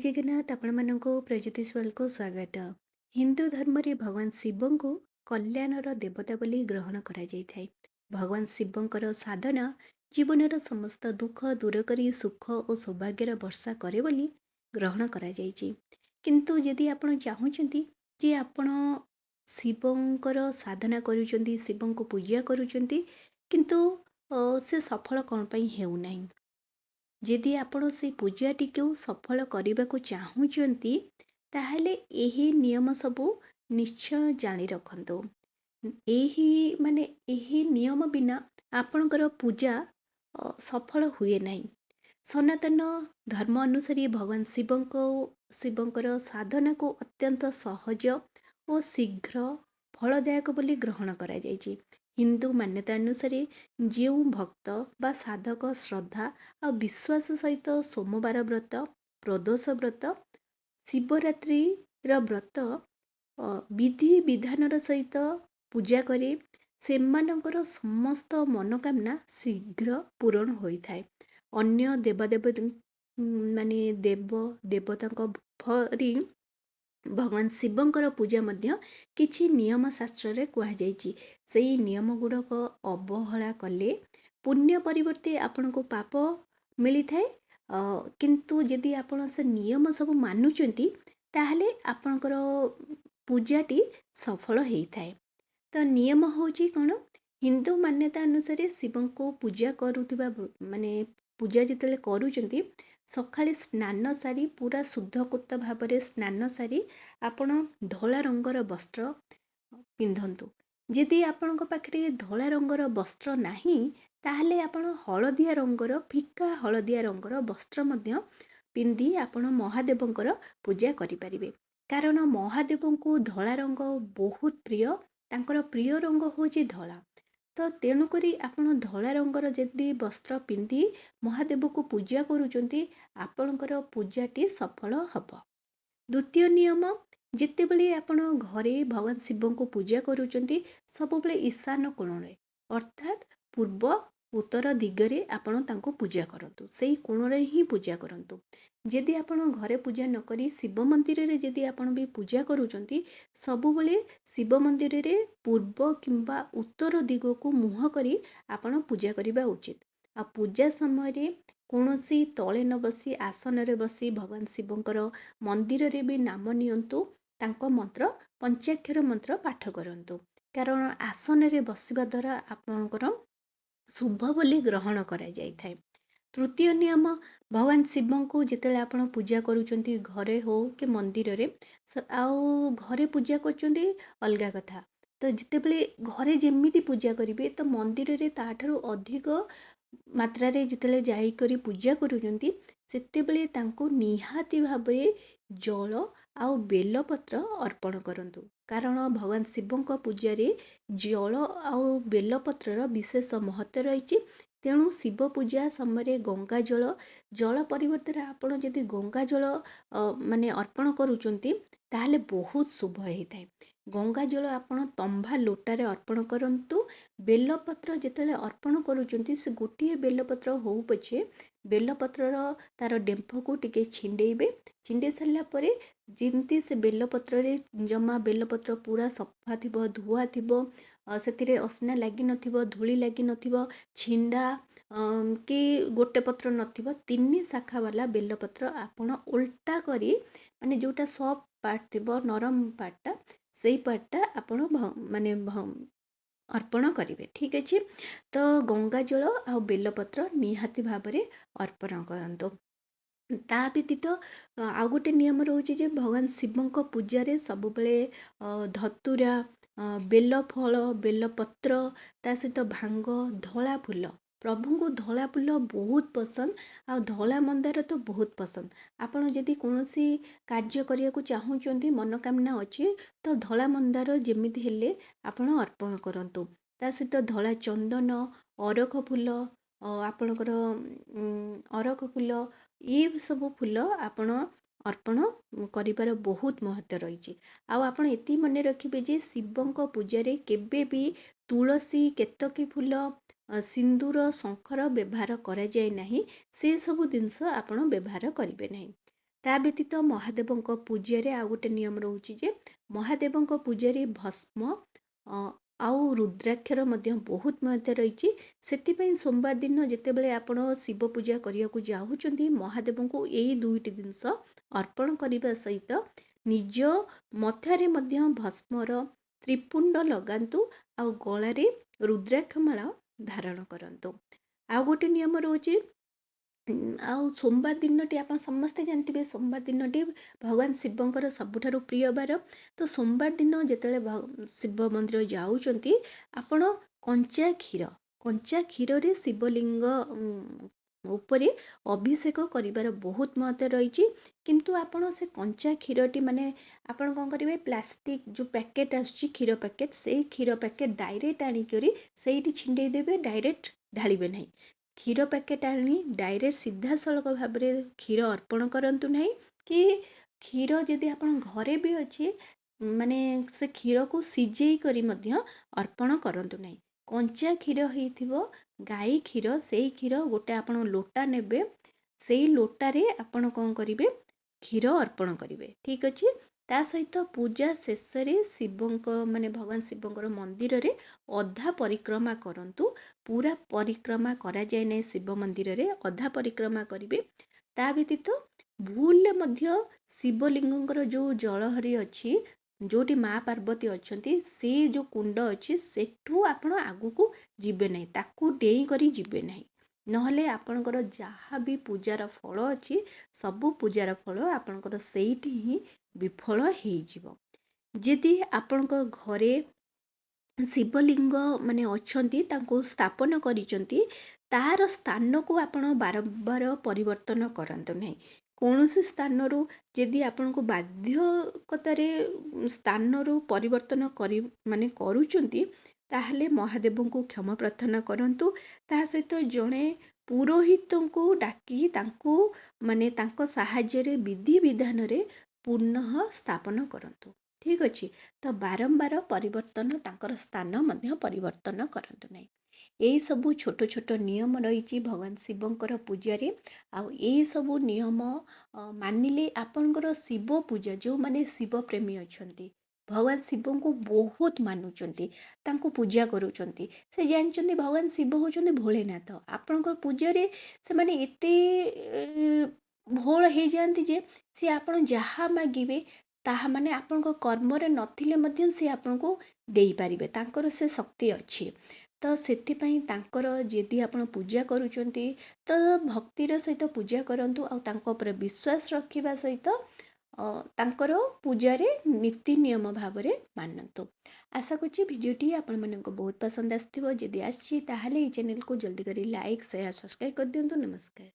ଜଗନ୍ନାଥ ଆପଣମାନଙ୍କୁ ପ୍ରଜ୍ୟୋତି ସ୍ୱାଲକୁ ସ୍ୱାଗତ। ହିନ୍ଦୁ ଧର୍ମରେ ଭଗବାନ ଶିବଙ୍କୁ କଲ୍ୟାଣର ଦେବତା ବୋଲି ଗ୍ରହଣ କରାଯାଇଥାଏ। ଭଗବାନ ଶିବଙ୍କର ସାଧନା ଜୀବନର ସମସ୍ତ ଦୁଃଖ ଦୂର କରି ସୁଖ ଓ ସୌଭାଗ୍ୟର ବର୍ଷା କରେ ବୋଲି ଗ୍ରହଣ କରାଯାଇଛି। କିନ୍ତୁ ଯଦି ଆପଣ ଚାହୁଁଛନ୍ତି ଯେ ଆପଣ ଶିବଙ୍କର ସାଧନା କରୁଛନ୍ତି, ଶିବଙ୍କୁ ପୂଜା କରୁଛନ୍ତି, କିନ୍ତୁ ସେ ସଫଳ କ'ଣ ପାଇଁ ହେଉନାହିଁ? ଯଦି ଆପଣ ସେଇ ପୂଜାଟିକୁ ସଫଳ କରିବାକୁ ଚାହୁଁଛନ୍ତି, ତାହେଲେ ଏହି ନିୟମ ସବୁ ନିଶ୍ଚୟ ଜାଣି ରଖନ୍ତୁ। ଏହି ଏହି ନିୟମ ବିନା ଆପଣଙ୍କର ପୂଜା ସଫଳ ହୁଏ ନାହିଁ। ସନାତନ ଧର୍ମ ଅନୁସାରେ ଭଗବାନ ଶିବଙ୍କର ସାଧନାକୁ ଅତ୍ୟନ୍ତ ସହଜ ଓ ଶୀଘ୍ର ଫଳଦାୟକ ବୋଲି ଗ୍ରହଣ କରାଯାଇଛି। ହିନ୍ଦୁ ମାନ୍ୟତା ଅନୁସାରେ ଯେଉଁ ଭକ୍ତ ବା ସାଧକ ଶ୍ରଦ୍ଧା ଆଉ ବିଶ୍ୱାସ ସହିତ ସୋମବାର ବ୍ରତ, ପ୍ରଦୋଷ ବ୍ରତ, ଶିବରାତ୍ରିର ବ୍ରତ ବିଧି ବିଧାନର ସହିତ ପୂଜା କରି ସେମାନଙ୍କର ସମସ୍ତ ମନୋକାମନା ଶୀଘ୍ର ପୂରଣ ହୋଇଥାଏ। ଅନ୍ୟ ଦେବ ଦେବତାଙ୍କ ପରି ଭଗବାନ ଶିବଙ୍କର ପୂଜା ମଧ୍ୟ କିଛି ନିୟମ ଶାସ୍ତ୍ରରେ କୁହାଯାଇଛି। ସେଇ ନିୟମ ଗୁଡ଼ାକ ଅବହେଳା କଲେ ପୁଣ୍ୟ ପରିବର୍ତ୍ତେ ଆପଣଙ୍କୁ ପାପ ମିଳିଥାଏ। କିନ୍ତୁ ଯଦି ଆପଣ ସେ ନିୟମ ସବୁ ମାନୁଛନ୍ତି, ତାହେଲେ ଆପଣଙ୍କର ପୂଜାଟି ସଫଳ ହେଇଥାଏ। ତ ନିୟମ ହେଉଛି କ'ଣ? ହିନ୍ଦୁ ମାନ୍ୟତା ଅନୁସାରେ ଶିବଙ୍କୁ ପୂଜା କରୁଥିବା ପୂଜା ଯେତେବେଳେ କରୁଛନ୍ତି, ସକାଳେ ସ୍ନାନ ସାରି ପୁରା ଶୁଦ୍ଧକୃତ ଭାବରେ ସ୍ନାନ ସାରି ଆପଣ ଧଳା ରଙ୍ଗର ବସ୍ତ୍ର ପିନ୍ଧନ୍ତୁ। ଯଦି ଆପଣଙ୍କ ପାଖରେ ଧଳା ରଙ୍ଗର ବସ୍ତ୍ର ନାହିଁ, ତାହେଲେ ଆପଣ ଫିକା ହଳଦିଆ ରଙ୍ଗର ବସ୍ତ୍ର ମଧ୍ୟ ପିନ୍ଧି ଆପଣ ମହାଦେବଙ୍କର ପୂଜା କରିପାରିବେ। କାରଣ ମହାଦେବଙ୍କୁ ଧଳା ରଙ୍ଗ ବହୁତ ପ୍ରିୟ, ତାଙ୍କର ପ୍ରିୟ ରଙ୍ଗ ହେଉଛି ଧଳା। ତ ତେଣୁକରି ଆପଣ ଧଳା ରଙ୍ଗର ଯଦି ବସ୍ତ୍ର ପିନ୍ଧି ମହାଦେବକୁ ପୂଜା କରୁଛନ୍ତି, ଆପଣଙ୍କର ପୂଜାଟି ସଫଳ ହେବ। ଦ୍ୱିତୀୟ ନିୟମ, ଯେତେବେଳେ ଆପଣ ଘରେ ଭଗବାନ ଶିବଙ୍କୁ ପୂଜା କରୁଛନ୍ତି, ସବୁବେଳେ ঈଶାନ କୋଣରେ ଅର୍ଥାତ୍ ପୂର୍ବ ଉତ୍ତର ଦିଗରେ ଆପଣ ତାଙ୍କୁ ପୂଜା କରନ୍ତୁ। ସେଇ କୋଣରେ ହିଁ ପୂଜା କରନ୍ତୁ। ଯଦି ଆପଣ ଘରେ ପୂଜା ନ କରି ଶିବ ମନ୍ଦିରରେ ଯଦି ଆପଣ ବି ପୂଜା କରୁଛନ୍ତି, ସବୁବେଳେ ଶିବ ମନ୍ଦିରରେ ପୂର୍ବ କିମ୍ବା ଉତ୍ତର ଦିଗକୁ ମୁହଁ କରି ଆପଣ ପୂଜା କରିବା ଉଚିତ। ଆଉ ପୂଜା ସମୟରେ କୌଣସି ତଳେ ନ ବସି ଆସନରେ ବସି ଭଗବାନ ଶିବଙ୍କର ମନ୍ଦିରରେ ବି ନାମ ନିଅନ୍ତୁ। ତାଙ୍କ ମନ୍ତ୍ର, ପଞ୍ଚାକ୍ଷର ମନ୍ତ୍ର ପାଠ କରନ୍ତୁ। କାରଣ ଆସନରେ ବସିବା ଦ୍ୱାରା ଆପଣଙ୍କର ଶୁଭ ବୋଲି ଗ୍ରହଣ କରାଯାଇଥାଏ। ତୃତୀୟ ନିୟମ, ଭଗବାନ ଶିବଙ୍କୁ ଯେତେବେଳେ ଆପଣ ପୂଜା କରୁଛନ୍ତି, ଘରେ ହଉ କି ମନ୍ଦିରରେ, ଆଉ ଘରେ ପୂଜା କରୁଛନ୍ତି ଅଲଗା କଥା। ତ ଯେତେବେଳେ ଘରେ ଯେମିତି ପୂଜା କରିବେ, ତ ମନ୍ଦିରରେ ତାଠାରୁ ଅଧିକ ମାତ୍ରାରେ ଯେତେବେଳେ ଯାଇକରି ପୂଜା କରୁଛନ୍ତି, ସେତେବେଳେ ତାଙ୍କୁ ନିହାତି ଭାବରେ ଜଳ ଆଉ ବେଲପତ୍ର ଅର୍ପଣ କରନ୍ତୁ। କାରଣ ଭଗବାନ ଶିବଙ୍କ ପୂଜାରେ ଜଳ ଆଉ ବେଲପତ୍ରର ବିଶେଷ ମହତ୍ତ୍ୱ ରହିଛି। ତେଣୁ ଶିବ ପୂଜା ସମୟରେ ଗଙ୍ଗା ଜଳ ପରିବର୍ତ୍ତରେ ଆପଣ ଯଦି ଗଙ୍ଗା ଜଳ ଅର୍ପଣ କରୁଛନ୍ତି, ତାହେଲେ ବହୁତ ଶୁଭ ହେଇଥାଏ। ଗଙ୍ଗା ଜଳ ଆପଣ ତମ୍ବା ଲୋଟାରେ ଅର୍ପଣ କରନ୍ତୁ। ବେଲପତ୍ର ଯେତେବେଳେ ଅର୍ପଣ କରୁଛନ୍ତି, ସେ ଗୋଟିଏ ବେଲପତ୍ର ହଉ ପଛେ ବେଲପତ୍ରର ତାର ଡେମ୍ଫକୁ ଟିକେ ଛିଣ୍ଡେଇବେ। ଛିଣ୍ଡେଇ ସାରିଲା ପରେ ଯେମିତି ସେ ବେଲପତ୍ରରେ ଜମା ବେଲପତ୍ର ପୁରା ସଫା ଥିବ, ଧୁଆ ଥିବ, ସେଥିରେ ଅସନା ଲାଗିନଥିବ, ଧୂଳି ଲାଗିନଥିବ, ଛିଣ୍ଡା କି ଗୋଟେ ପତ୍ର ନଥିବ, 3 ଶାଖା ବାଲା ବେଲପତ୍ର ଆପଣ ଓଲଟା କରି, ଯେଉଁଟା ସଫ୍ଟ ପାର୍ଟ ଥିବ, ନରମ ପାର୍ଟଟା, ସେଇ ପାର୍ଟଟା ଆପଣ ଅର୍ପଣ କରିବେ। ଠିକ୍ ଅଛି? ତ ଗଙ୍ଗା ଜଳ ଆଉ ବେଲପତ୍ର ନିହାତି ଭାବରେ ଅର୍ପଣ କରନ୍ତୁ। ତା ବ୍ୟତୀତ ଆଉ ଗୋଟେ ନିୟମ ରହୁଛି ଯେ ଭଗବାନ ଶିବଙ୍କ ପୂଜାରେ ସବୁବେଳେ ଧତୁରା, ବେଲଫଳ, ବେଲପତ୍ର, ତା ସହିତ ଭାଙ୍ଗ, ଧଳା ଫୁଲ, ପ୍ରଭୁଙ୍କୁ ଧଳା ଫୁଲ ବହୁତ ପସନ୍ଦ, ଆଉ ଧଳା ମନ୍ଦାର ତ ବହୁତ ପସନ୍ଦ। ଆପଣ ଯଦି କୌଣସି କାର୍ଯ୍ୟ କରିବାକୁ ଚାହୁଁଛନ୍ତି, ମନୋକାମନା ଅଛି, ତ ଧଳା ମନ୍ଦାର ଯେମିତି ହେଲେ ଆପଣ ଅର୍ପଣ କରନ୍ତୁ। ତା ସହିତ ଧଳା ଚନ୍ଦନ, ଅରଖ ଫୁଲ, ଆପଣଙ୍କର ଅରଖ ଫୁଲ, ସବୁ ଫୁଲ ଆପଣ ଅର୍ପଣ କରିବାର ବହୁତ ମହତ୍ତ୍ୱ ରହିଛି। ଆଉ ଆପଣ ଏତିକି ମନେ ରଖିବେ ଯେ ଶିବଙ୍କ ପୂଜାରେ କେବେ ବି ତୁଳସୀ, କେତକୀ ଫୁଲ, ସିନ୍ଦୁର, ଶଙ୍ଖର ବ୍ୟବହାର କରାଯାଏ ନାହିଁ। ସେ ସବୁ ଜିନିଷ ଆପଣ ବ୍ୟବହାର କରିବେ ନାହିଁ। ତା ବ୍ୟତୀତ ମହାଦେବଙ୍କ ପୂଜାରେ ଆଉ ଗୋଟେ ନିୟମ ରହୁଛି ଯେ ମହାଦେବଙ୍କ ପୂଜାରେ ଭସ୍ମ ଅ, ଆଉ ରୁଦ୍ରାକ୍ଷର ମଧ୍ୟ ବହୁତ ମହତ୍ଵ ରହିଛି। ସେଥିପାଇଁ ସୋମବାର ଦିନ ଯେତେବେଳେ ଆପଣ ଶିବ ପୂଜା କରିବାକୁ ଯାଉଛନ୍ତି ମହାଦେବଙ୍କୁ ଏଇ ଦୁଇଟି ଜିନିଷ ଅର୍ପଣ କରିବା ସହିତ ନିଜ ମଥାରେ ମଧ୍ୟ ଭସ୍ମର ତ୍ରିପୁଣ୍ଡ ଲଗାନ୍ତୁ ଆଉ ଗଳାରେ ରୁଦ୍ରାକ୍ଷ ମାଳ ଧାରଣ କରନ୍ତୁ। ଆଉ ଗୋଟେ ନିୟମ ରହୁଛି ଆଉ ସୋମବାର ଦିନଟି ଆପଣ ସମସ୍ତେ ଜାଣିଥିବେ ସୋମବାର ଦିନଟି ଭଗବାନ ଶିବଙ୍କର ସବୁଠାରୁ ପ୍ରିୟ ବାର। ତ ସୋମବାର ଦିନ ଯେତେବେଳେ ଶିବ ମନ୍ଦିର ଯାଉଛନ୍ତି ଆପଣ କଞ୍ଚା କ୍ଷୀରରେ ଶିବଲିଙ୍ଗ ଉପରେ ଅଭିଷେକ କରିବାର ବହୁତ ମହତ୍ଵ ରହିଛି। କିନ୍ତୁ ଆପଣ ସେ କଞ୍ଚା କ୍ଷୀରଟି ମାନେ ଆପଣ କ'ଣ କରିବେ ପ୍ଲାଷ୍ଟିକ ଯେଉଁ ପ୍ୟାକେଟ୍ ଆସୁଛି କ୍ଷୀର ପ୍ୟାକେଟ୍ ସେଇ କ୍ଷୀର ପ୍ୟାକେଟ୍ ଡାଇରେକ୍ଟ ଆଣିକରି ସେଇଠି ଛିଣ୍ଡେଇ ଦେବେ, ଡାଇରେକ୍ଟ ଢାଳିବେ ନାହିଁ। କ୍ଷୀର ପ୍ୟାକେଟ୍ ଆଣି ଡାଇରେକ୍ଟ ସିଧାସଳଖ ଭାବରେ କ୍ଷୀର ଅର୍ପଣ କରନ୍ତୁ ନାହିଁ। କି କ୍ଷୀର ଯଦି ଆପଣ ଘରେ ବି ଅଛି ମାନେ ସେ କ୍ଷୀରକୁ ସିଝେଇ କରି ମଧ୍ୟ ଅର୍ପଣ କରନ୍ତୁ ନାହିଁ। କଞ୍ଚା କ୍ଷୀର ହେଇଥିବ ଗାଈ କ୍ଷୀର, ସେଇ କ୍ଷୀର ଗୋଟେ ଆପଣ ଲୋଟା ନେବେ, ସେଇ ଲୋଟାରେ ଆପଣ କ'ଣ କରିବେ କ୍ଷୀର ଅର୍ପଣ କରିବେ। ଠିକ୍ ଅଛି। ତା ସହିତ ପୂଜା ଶେଷରେ ଶିବଙ୍କ ମାନେ ଭଗବାନ ଶିବଙ୍କର ମନ୍ଦିରରେ ଅଧା ପରିକ୍ରମା କରନ୍ତୁ। ପୁରା ପରିକ୍ରମା କରାଯାଏ ନାହିଁ ଶିବ ମନ୍ଦିରରେ, ଅଧା ପରିକ୍ରମା କରିବେ। ତା ବ୍ୟତୀତ ଭୁଲରେ ମଧ୍ୟ ଶିବଲିଙ୍ଗଙ୍କର ଯେଉଁ ଜଳହରି ଅଛି ଯେଉଁଠି ମା ପାର୍ବତୀ ଅଛନ୍ତି ସେ ଯେଉଁ କୁଣ୍ଡ ଅଛି ସେଠୁ ଆପଣ ଆଗକୁ ଯିବେ ନାହିଁ, ତାକୁ ଡେଇଁ କରି ଯିବେ ନାହିଁ। ନହେଲେ ଆପଣଙ୍କର ଯାହା ବି ପୂଜାର ଫଳ ଅଛି ସବୁ ପୂଜାର ଫଳ ଆପଣଙ୍କର ସେଇଠି ହିଁ ବିଫଳ ହେଇଯିବ। ଯଦି ଆପଣଙ୍କ ଘରେ ଶିବଲିଙ୍ଗ ମାନେ ଅଛନ୍ତି ତାଙ୍କୁ ସ୍ଥାପନ କରିଛନ୍ତି ତାର ସ୍ଥାନକୁ ଆପଣ ବାରମ୍ବାର ପରିବର୍ତ୍ତନ କରନ୍ତୁ ନାହିଁ। କୌଣସି ସ୍ଥାନରୁ ଯଦି ଆପଣଙ୍କୁ ବାଧ୍ୟକତାରେ ସ୍ଥାନରୁ ପରିବର୍ତ୍ତନ ମାନେ କରୁଛନ୍ତି ତାହେଲେ ମହାଦେବଙ୍କୁ କ୍ଷମା ପ୍ରାର୍ଥନା କରନ୍ତୁ। ତା ସହିତ ଜଣେ ପୁରୋହିତଙ୍କୁ ଡାକି ତାଙ୍କୁ ମାନେ ତାଙ୍କ ସାହାଯ୍ୟରେ ବିଧି ବିଧାନରେ ପୁନଃ ସ୍ଥାପନ କରନ୍ତୁ। ଠିକ୍ ଅଛି। ତ ବାରମ୍ବାର ପରିବର୍ତ୍ତନ ତାଙ୍କର ସ୍ଥାନ ମଧ୍ୟ ପରିବର୍ତ୍ତନ କରନ୍ତୁ ନାହିଁ। ଏଇ ସବୁ ଛୋଟ ଛୋଟ ନିୟମ ରହିଛି ଭଗବାନ ଶିବଙ୍କର ପୂଜାରେ। ଆଉ ଏଇ ସବୁ ନିୟମ ମାନିଲେ ଆପଣଙ୍କର ଶିବ ପୂଜା ଯେଉଁମାନେ ଶିବ ପ୍ରେମୀ ଅଛନ୍ତି ଭଗବାନ ଶିବଙ୍କୁ ବହୁତ ମାନୁଛନ୍ତି, ତାଙ୍କୁ ପୂଜା କରୁଛନ୍ତି, ସେ ଜାଣିଛନ୍ତି ଭଗବାନ ଶିବ ହେଉଛନ୍ତି ଭୋଳେନାଥ। ଆପଣଙ୍କ ପୂଜାରେ ସେମାନେ ଏତେ ଭୋଳ ହେଇଯାଆନ୍ତି ଯେ ସେ ଆପଣ ଯାହା ମାଗିବେ ତାହା ମାନେ ଆପଣଙ୍କ କର୍ମରେ ନଥିଲେ ମଧ୍ୟ ସେ ଆପଣଙ୍କୁ ଦେଇପାରିବେ, ତାଙ୍କର ସେ ଶକ୍ତି ଅଛି। ତ ସେଥିପାଇଁ ତାଙ୍କର ଯଦି ଆପଣ ପୂଜା କରୁଛନ୍ତି ତ ଭକ୍ତିର ସହିତ ପୂଜା କରନ୍ତୁ ଆଉ ତାଙ୍କ ଉପରେ ବିଶ୍ୱାସ ରଖିବା ସହିତ ତାଙ୍କର ପୂଜାରେ ନୀତି ନିୟମ ଭାବରେ ମାନନ୍ତୁ। ଆଶା କରୁଛି ଭିଡ଼ିଓଟି ଆପଣମାନଙ୍କୁ ବହୁତ ପସନ୍ଦ ଆସିଥିବ। ଯଦି ଆସିଛି ତାହେଲେ ଏହି ଚ୍ୟାନେଲକୁ ଜଲ୍ଦି କରି ଲାଇକ୍ ସେୟାର ସବସ୍କ୍ରାଇବ୍ କରିଦିଅନ୍ତୁ। ନମସ୍କାର।